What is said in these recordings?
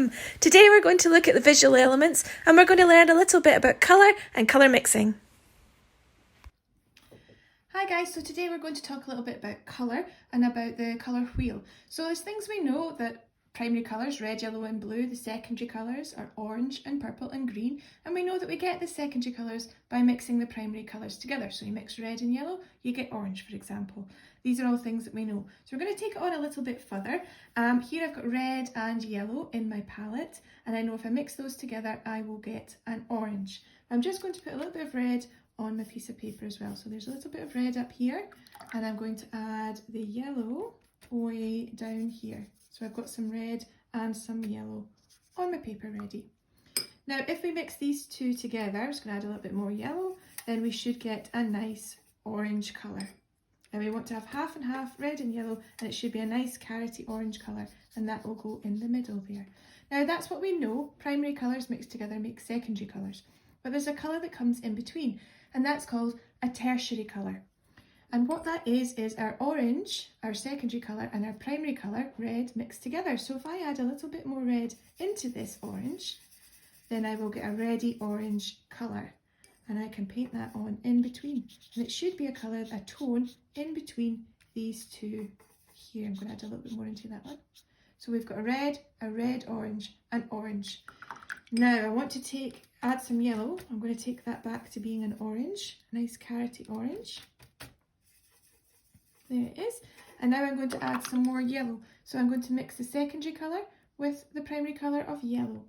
welcome! Today we're going to look at the visual elements and we're going to learn a little bit about colour and colour mixing. Hi guys, so today we're going to talk a little bit about colour and about the colour wheel. So there's things we know that primary colours, red, yellow and blue, the secondary colours are orange and purple and green, and we know that we get the secondary colours by mixing the primary colours together. So you mix red and yellow, you get orange, for example. These are all things that we know. So we're going to take it on a little bit further. Here I've got red and yellow in my palette, and I know if I mix those together I will get an orange. I'm just going to put a little bit of red on my piece of paper as well. So there's a little bit of red up here, and I'm going to add the yellow way down here. So I've got some red and some yellow on my paper ready. Now if we mix these two together, I'm just going to add a little bit more yellow, then we should get a nice orange colour. And we want to have half and half, red and yellow, and it should be a nice carroty orange colour, and that will go in the middle there. Now that's what we know, primary colours mixed together make secondary colours. But there's a colour that comes in between, and that's called a tertiary colour. And what that is our orange, our secondary colour, and our primary colour, red, mixed together. So if I add a little bit more red into this orange, then I will get a reddy orange colour. And I can paint that on in between. And it should be a colour, a tone, in between these two here. I'm going to add a little bit more into that one. So we've got a red, orange, and orange. Now I want to add some yellow. I'm going to take that back to being an orange, a nice carroty orange. There it is. And now I'm going to add some more yellow. So I'm going to mix the secondary colour with the primary colour of yellow.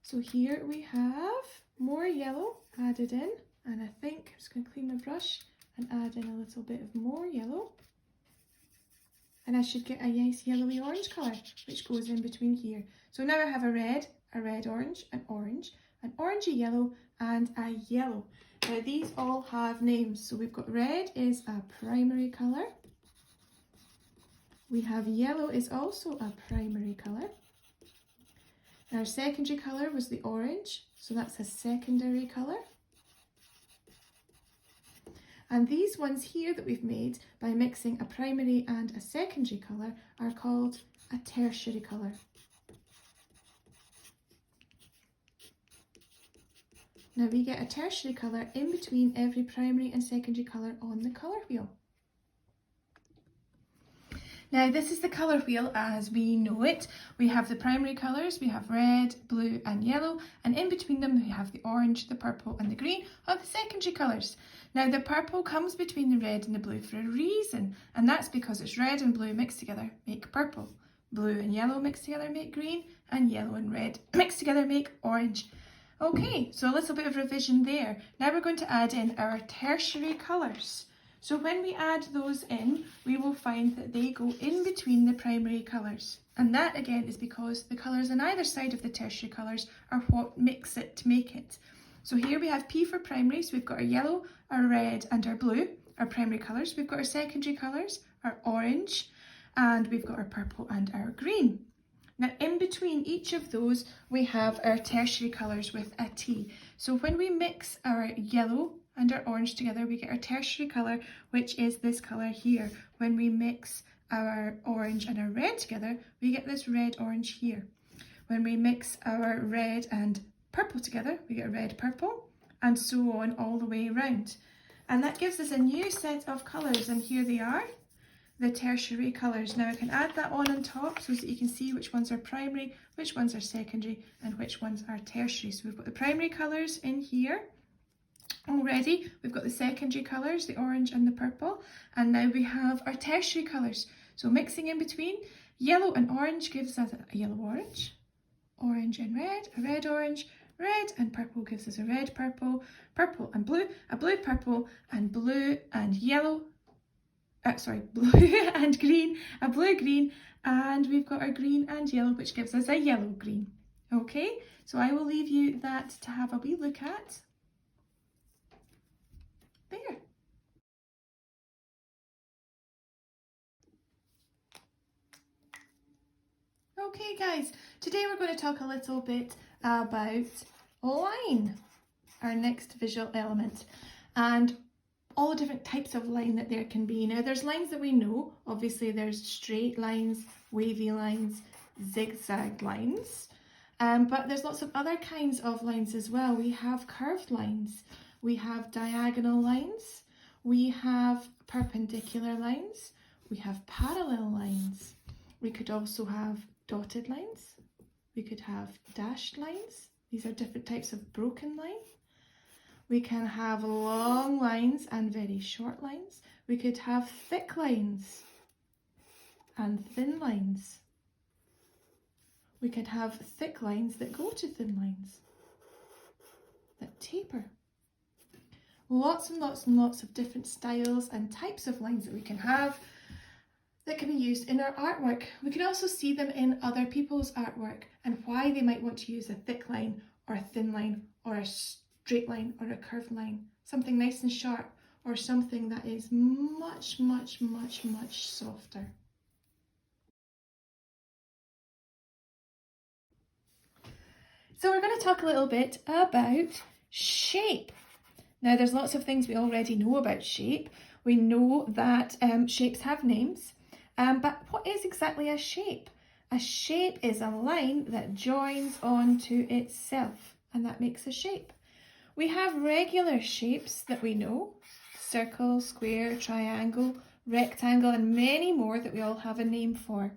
So here we have more yellow added in, and I think I'm just going to clean my brush and add in a little bit of more yellow. And I should get a nice yellowy orange colour, which goes in between here. So now I have a red orange, an orangey yellow, and a yellow. Now these all have names. So we've got red is a primary colour. We have yellow is also a primary colour. Our secondary colour was the orange, so that's a secondary colour. And these ones here that we've made by mixing a primary and a secondary colour are called a tertiary colour. Now we get a tertiary colour in between every primary and secondary colour on the colour wheel. Now this is the colour wheel as we know it. We have the primary colours, we have red, blue and yellow, and in between them we have the orange, the purple and the green are the secondary colours. Now the purple comes between the red and the blue for a reason, and that's because it's red and blue mixed together make purple. Blue and yellow mixed together make green, and yellow and red mixed together make orange. Okay, so a little bit of revision there. Now we're going to add in our tertiary colours. So when we add those in, we will find that they go in between the primary colours. And that again is because the colours on either side of the tertiary colours are what mix it to make it. So here we have P for primary, so we've got our yellow, our red and our blue, our primary colours. We've got our secondary colours, our orange, and we've got our purple and our green. Now in between each of those we have our tertiary colours with a T. So when we mix our yellow and our orange together we get our tertiary colour, which is this colour here. When we mix our orange and our red together we get this red orange here. When we mix our red and purple together we get a red purple, and so on all the way around. And that gives us a new set of colours, and here they are, the tertiary colours. Now I can add that on top so that you can see which ones are primary, which ones are secondary and which ones are tertiary. So we've got the primary colours in here already, we've got the secondary colours, the orange and the purple, and now we have our tertiary colours. So mixing in between, yellow and orange gives us a yellow orange, orange and red, a red orange, red and purple gives us a red purple, purple and blue, a blue purple, and blue and yellow, blue and green, a blue green, and we've got our green and yellow, which gives us a yellow green. Okay, so I will leave you that to have a wee look at. There. Okay guys, today we're going to talk a little bit about line, our next visual element, and all the different types of line that there can be. Now there's lines that we know, obviously there's straight lines, wavy lines, zigzag lines, But there's lots of other kinds of lines as well. We have curved lines, we have diagonal lines, we have perpendicular lines, we have parallel lines. We could also have dotted lines, we could have dashed lines. These are different types of broken line. We can have long lines and very short lines. We could have thick lines and thin lines. We could have thick lines that go to thin lines, that taper. Lots and lots and lots of different styles and types of lines that we can have that can be used in our artwork. We can also see them in other people's artwork and why they might want to use a thick line or a thin line or a straight line or a curved line, something nice and sharp or something that is much, much, much, much softer. So we're going to talk a little bit about shape. Now there's lots of things we already know about shape. We know that shapes have names, but what is exactly a shape? A shape is a line that joins onto itself, and that makes a shape. We have regular shapes that we know: circle, square, triangle, rectangle, and many more that we all have a name for.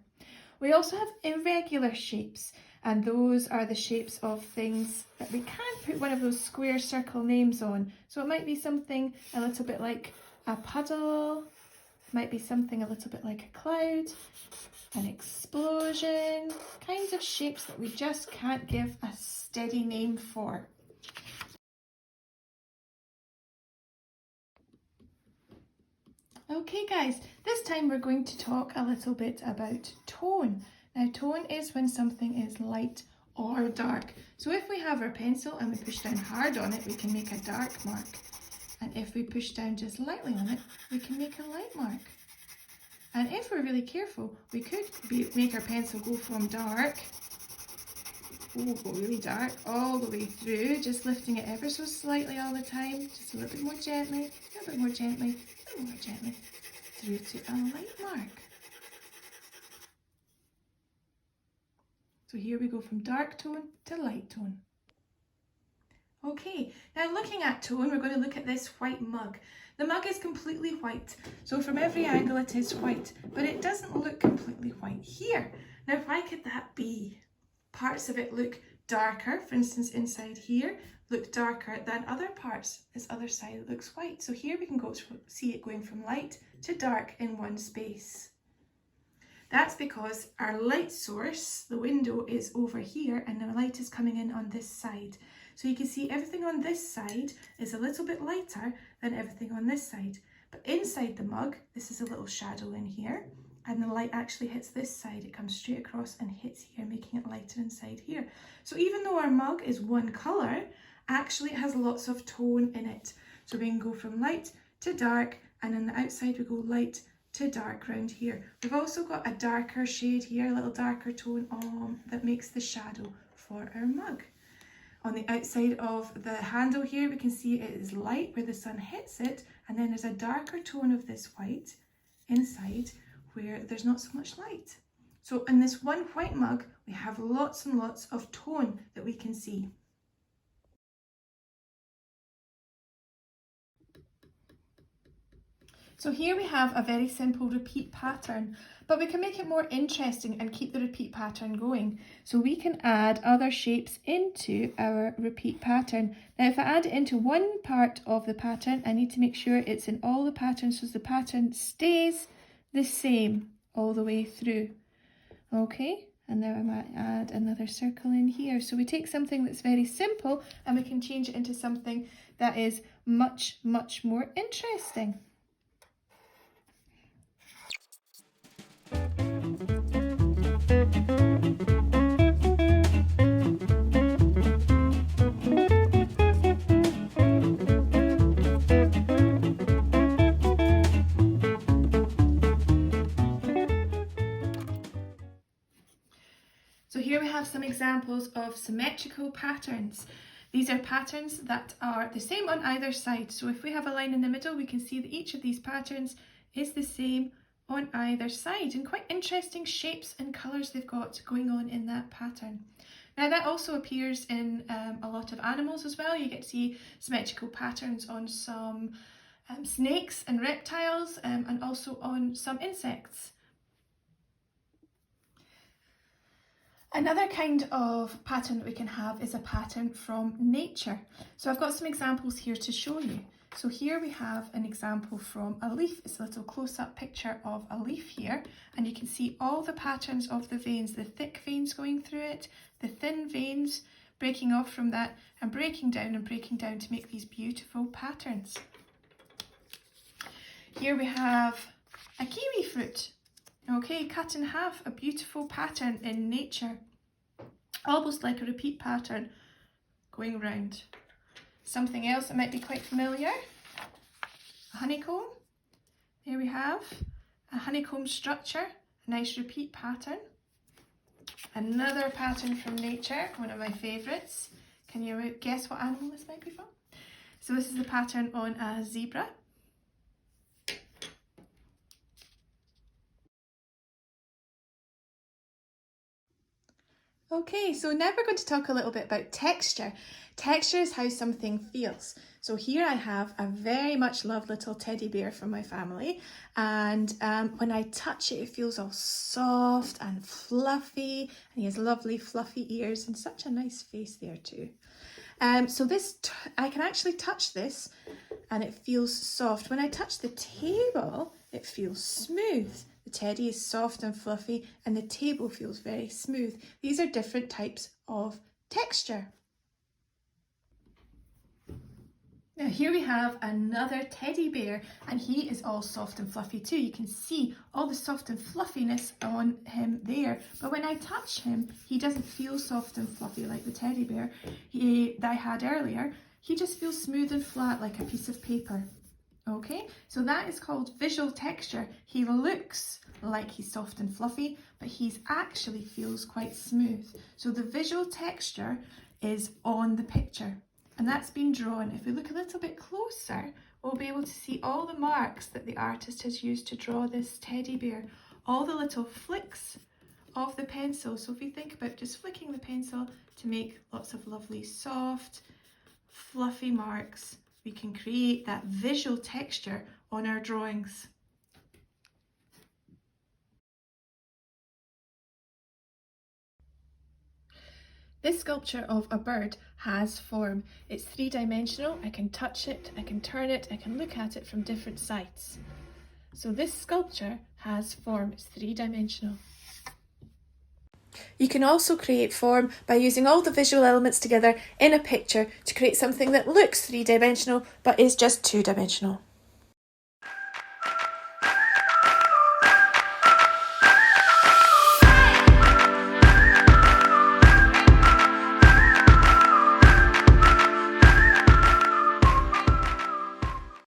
We also have irregular shapes, and those are the shapes of things that we can't put one of those square circle names on. So it might be something a little bit like a puddle, might be something a little bit like a cloud, an explosion, kinds of shapes that we just can't give a steady name for. Okay guys, this time we're going to talk a little bit about tone. Now tone is when something is light or dark. So if we have our pencil and we push down hard on it, we can make a dark mark. And if we push down just lightly on it, we can make a light mark. And if we're really careful, we could make our pencil go from dark, go really dark, all the way through, just lifting it ever so slightly all the time, just a little bit more gently, a little bit more gently, a little more gently, through to a light mark. So here we go from dark tone to light tone. Okay, now looking at tone, we're going to look at this white mug. The mug is completely white, so from every angle it is white, but it doesn't look completely white here. Now why could that be? Parts of it look darker, for instance inside here, look darker than other parts. This other side looks white. So here we can see it going from light to dark in one space. That's because our light source, the window, is over here and the light is coming in on this side. So you can see everything on this side is a little bit lighter than everything on this side. But inside the mug, this is a little shadow in here, and the light actually hits this side. It comes straight across and hits here, making it lighter inside here. So even though our mug is one colour, actually it has lots of tone in it. So we can go from light to dark, and on the outside we go light to dark round here. We've also got a darker shade here, a little darker tone that makes the shadow for our mug. On the outside of the handle here, we can see it is light where the sun hits it, and then there's a darker tone of this white inside where there's not so much light. So in this one white mug, we have lots and lots of tone that we can see. So here we have a very simple repeat pattern, but we can make it more interesting and keep the repeat pattern going. So we can add other shapes into our repeat pattern. Now if I add it into one part of the pattern, I need to make sure it's in all the patterns so the pattern stays the same all the way through. Okay, and now I might add another circle in here. So we take something that's very simple and we can change it into something that is much, much more interesting. So here we have some examples of symmetrical patterns. These are patterns that are the same on either side. So if we have a line in the middle, we can see that each of these patterns is the same on either side, and quite interesting shapes and colours they've got going on in that pattern. Now that also appears in a lot of animals as well. You get to see symmetrical patterns on some snakes and reptiles and also on some insects. Another kind of pattern that we can have is a pattern from nature. So I've got some examples here to show you. So here we have an example from a leaf. It's a little close-up picture of a leaf here, and you can see all the patterns of the veins, the thick veins going through it, the thin veins breaking off from that and breaking down to make these beautiful patterns. Here we have a kiwi fruit. Okay, cut in half, a beautiful pattern in nature. Almost like a repeat pattern going round. Something else that might be quite familiar, a honeycomb. There we have a honeycomb structure, a nice repeat pattern. Another pattern from nature, one of my favourites. Can you guess what animal this might be from? So this is the pattern on a zebra. Okay, so now we're going to talk a little bit about texture. Texture is how something feels. So here I have a very much loved little teddy bear from my family, and when I touch it, it feels all soft and fluffy, and he has lovely fluffy ears and such a nice face there too. So this, I can actually touch this and it feels soft. When I touch the table, it feels smooth. The teddy is soft and fluffy and the table feels very smooth. These are different types of texture. Now here we have another teddy bear, and he is all soft and fluffy too. You can see all the soft and fluffiness on him there, but when I touch him, he doesn't feel soft and fluffy like the teddy bear that I had earlier. He just feels smooth and flat like a piece of paper. Okay, so that is called visual texture. He looks like he's soft and fluffy, but he's actually feels quite smooth. So the visual texture is on the picture, and that's been drawn. If we look a little bit closer, we'll be able to see all the marks that the artist has used to draw this teddy bear, all the little flicks of the pencil. So if we think about just flicking the pencil to make lots of lovely soft, fluffy marks, we can create that visual texture on our drawings. This sculpture of a bird has form. It's three-dimensional. I can touch it, I can turn it, I can look at it from different sides. So this sculpture has form. It's three-dimensional. You can also create form by using all the visual elements together in a picture to create something that looks three-dimensional but is just two-dimensional.